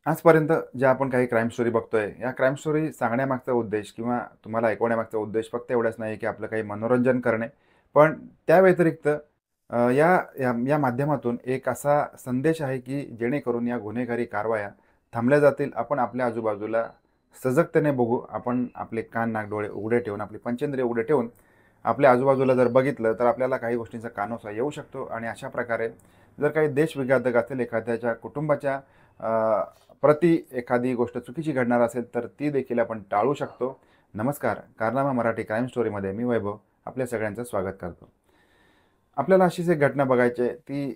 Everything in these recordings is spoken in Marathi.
आजपर्यंत ज्या आपण काही क्राईम स्टोरी बघतोय, या क्राईम स्टोरी सांगण्यामागचा उद्देश किंवा तुम्हाला ऐकवण्यामागचा उद्देश फक्त एवढाच नाही, की आपलं काही मनोरंजन करणे. पण त्या व्यतिरिक्त या या या माध्यमातून एक असा संदेश आहे, की जेणेकरून या गुन्हेगारी कारवाया थांबल्या जातील. आपण आपल्या आजूबाजूला सजगतेने बघू. आपण आपले कान, नाक, डोळे उघडे ठेवून, आपली पंचेंद्रिय उघडे ठेवून आपल्या आजूबाजूला जर बघितलं, तर आपल्याला काही गोष्टींचा कानोसा येऊ शकतो आणि अशा प्रकारे जर काही देशविघातक असेल, एखाद्याच्या कुटुंबाच्या प्रति एखादी गोष्ट चुकीची घडणार असेल, तर ती देखील आपण टाळू शकतो. नमस्कार, कारनामा मराठी क्राईम स्टोरीमध्ये मी वैभव आपल्या सगळ्यांचं स्वागत करतो. आपल्याला अशीच एक घटना बघायची आहे, ती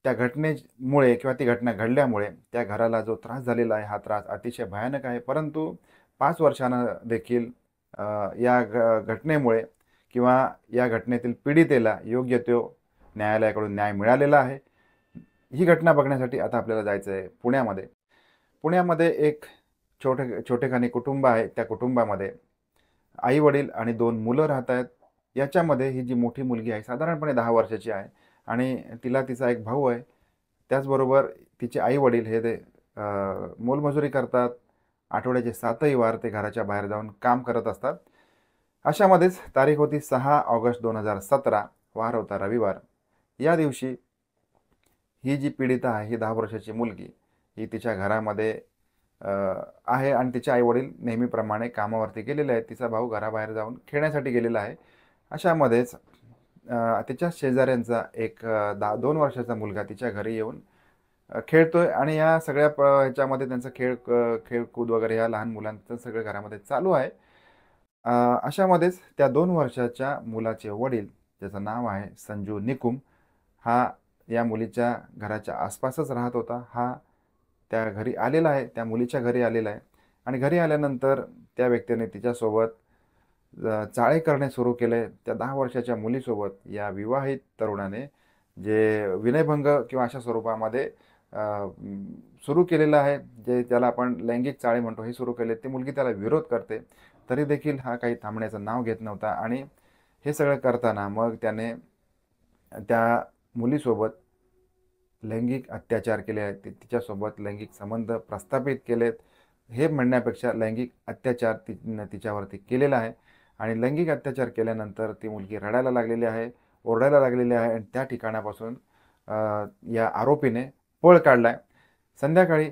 त्या घटनेमुळे किंवा ती घटना घडल्यामुळे त्या घराला जो त्रास झालेला आहे, हा त्रास अतिशय भयानक आहे. परंतु 5 वर्षानं देखील अ, या घटनेमुळे किंवा या घटनेतील पीडितेला योग्य तो न्यायालयाकडून न्याय मिळालेला आहे. ही घटना बघण्यासाठी आता आपल्याला जायचं आहे पुण्यामध्ये. पुण्यामध्ये एक छोटेखानी कुटुंब आहे. त्या कुटुंबामध्ये आई-वडील आणि 2 मुलं राहत आहेत. याच्यामध्ये ही जी मोठी मुलगी आहे, साधारणपणे 10 वर्षाची आहे आणि तिला तिचा एक भाऊ आहे. त्याचबरोबर तिचे आई-वडील हे ते अ, मोलमजुरी करतात. आठवड्याचे 7ही वार ते घराच्या बाहेर जाऊन काम करत असतात. अशामध्येच तारीख होती 6 ऑगस्ट 2017, वार होता रविवार. या दिवशी ही जी पीडिता आहे, ही 10 वर्षाची मुलगी, ही तिच्या घरामध्ये अ, आहे आणि तिचे आई-वडील नेहमीप्रमाणे कामावरती गेलेले आहेत. तिचा भाऊ घराबाहेर जाऊन खेळण्यासाठी गेलेला आहे. अशामध्येच तिच्या शेजाऱ्यांचा एक 2 वर्षाचा मुलगा तिच्या घरी येऊन खेळतोय आणि या सगळ्या ह्याच्यामध्ये त्यांचा खेळकूद वगैरे या लहान मुलांचं सगळं घरामध्ये चालू आहे. अ, अशामध्येच त्या 2 वर्षाच्या मुलाचे वडील, ज्याचं नाव आहे संजू निकुम, हा या मुलीच्या घराच्या आसपासच राहत होता. हा त्या घरी आलेला आहे, त्या मुलीच्या घरी आलेला आहे आणि घरी आल्यानंतर त्या व्यक्तीने तिच्यासोबत चाळे करणे सुरू केले. त्या 10 वर्षाच्या मुलीसोबत या विवाहित तरुणाने जे विनयभंग किंवा अशा स्वरूपामध्ये सुरू केलेलं आहे, जे त्याला आपण लैंगिक चाळे म्हणतो, हे सुरू केले. ती मुलगी त्याला विरोध करते. तरी देखील हा काही थांबण्याचं नाव घेत नव्हता आणि हे सगळं करताना मग त्याने त्या मुलीसोबत लैंगिक अत्याचार केले आहेत. तिच्यासोबत लैंगिक संबंध प्रस्थापित केलेत. हे म्हणण्यापेक्षा लैंगिक अत्याचार तिच्यावरती केलेला आहे आणि लैंगिक अत्याचार केल्यानंतर ती मुलगी रडायला लागलेली आहे, ओरडायला लागलेली आहे आणि त्या ठिकाणापासून अ, या आरोपीने पळ काढलाय. संध्याकाळी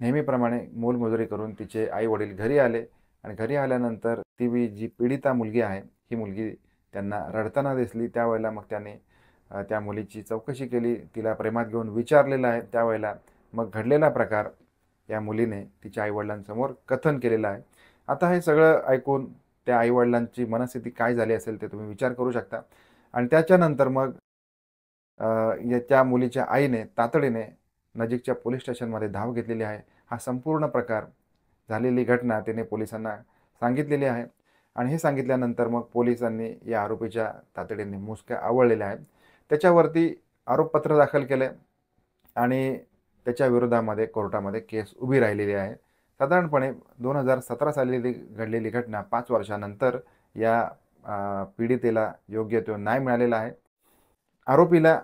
नेहमीप्रमाणे मोलमजुरी करून तिचे आई-वडील घरी आले आणि घरी आल्यानंतर जी पीडिता मुलगी आहे, ही मुलगी त्यांना रडताना दिसली. त्यावेळेला मग त्याने त्या मुलीची चौकशी केली. तिला प्रेमात घेऊन विचारलेलं आहे. त्यावेळेला मग घडलेला प्रकार या मुलीने तिच्या आई-वडिलांसमोर कथन केलेलं आहे. आता हे सगळं ऐकून त्या आई-वडिलांची मनस्थिती काय झाली असेल ते तुम्ही विचार करू शकता आणि त्याच्यानंतर मग अ, त्या मुलीच्या आईने तातडीने नजीकच्या पोलीस स्टेशनमध्ये धाव घेतलेली आहे. हा संपूर्ण प्रकार, झालेली घटना तिने पोलिसांना सांगितलेली आहे आणि हे सांगितल्यानंतर मग पोलिसांनी या आरोपीच्या तातडीने मुसक्या आवळलेल्या आहेत. त्याच्यावरती आरोपपत्र दाखल केले आणि त्याच्या विरोधामध्ये कोर्टामध्ये केस उभी राहिलेली आहे. साधारणपणे 2017 साली घडलेली घटना 5 वर्षानंतर या पीडितेला योग्य तो न्याय मिळालेला आहे. आरोपीला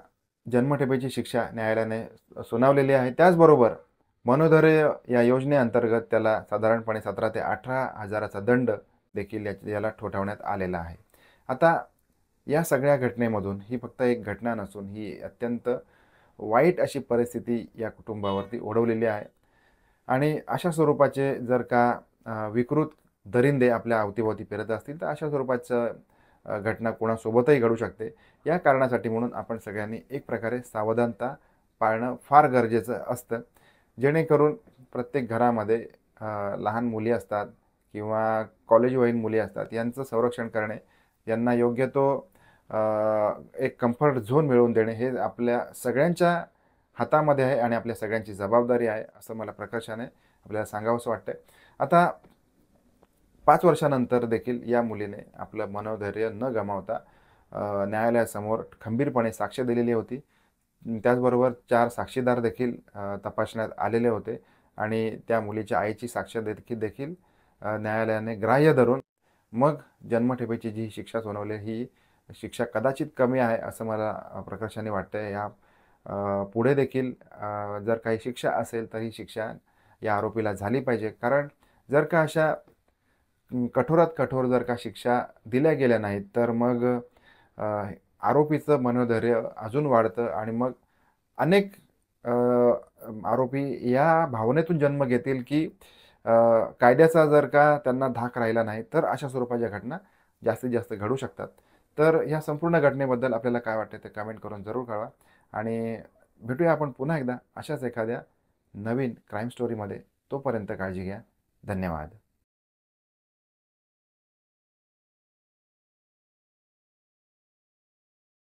जन्मठेपेची शिक्षा न्यायालयाने सुनावलेली आहे. त्याचबरोबर मनोधैर्य या योजनेअंतर्गत त्याला साधारणपणे 17 ते 18 हजाराचा दंड देखील याला ठोठावण्यात आलेला आहे. आता या सगळ्या घटनेमधून ही फक्त एक घटना नसून ही अत्यंत वाईट अशी परिस्थिती या कुटुंबावरती ओढवलेली आहे आणि अशा स्वरूपाचे जर का विकृत दरिंदे आपल्या अवतीभोवती फिरत असतील, तर अशा स्वरूपाचं घटना कोणासोबतही घडू शकते. या कारणासाठी म्हणून आपण सगळ्यांनी एक प्रकारे सावधानता पाळणं फार गरजेचं असतं. जेणेकरून प्रत्येक घरामध्ये लहान मुली असतात किंवा कॉलेजवयीन मुली असतात, यांचं संरक्षण करणे, यांना योग्य तो अ, एक कम्फर्ट झोन मिळवून देणे, हे आपल्या सगळ्यांच्या हातामध्ये आहे आणि आपल्या सगळ्यांची जबाबदारी आहे, असं मला प्रकर्षाने आपल्याला सांगावंसं वाटतंय. आता 5 वर्षानंतर देखील या मुलीने आपलं मनोधैर्य न गमावता न्यायालयासमोर खंबीरपणे साक्ष दिलेली होती. त्याचबरोबर 4 साक्षीदार देखील तपासण्यात आलेले होते आणि त्या मुलीच्या आईची साक्ष देखील न्यायालयाने ग्राह्य धरून मग जन्मठेपेची जी शिक्षा सुनावली, ही शिक्षा कदाचित कमी आहे असं मला प्रकर्षाने वाटतंय. पुढे देखील जर काही शिक्षा असेल तर ही शिक्षा या आरोपीला झाली पाहिजे. कारण जर का अशा कठोरात कठोर जर का शिक्षा दिल्या गेल्या नाहीत, तर मग अ, आरोपीचं मनोधैर्य अजून वाढतं आणि मग अनेक आरोपी या भावनेतून जन्म घेतील, की अ, कायद्याचा जर का त्यांना धाक राहिला नाही, तर अशा स्वरूपाच्या घटना जास्तीत जास्त घडू शकतात. तर ह्या संपूर्ण घटनेबद्दल आपल्याला काय वाटतं ते कमेंट करून जरूर कळवा आणि भेटूया आपण पुन्हा एकदा अशाच एखाद्या नवीन क्राईम स्टोरीमध्ये. तोपर्यंत काळजी घ्या. धन्यवाद.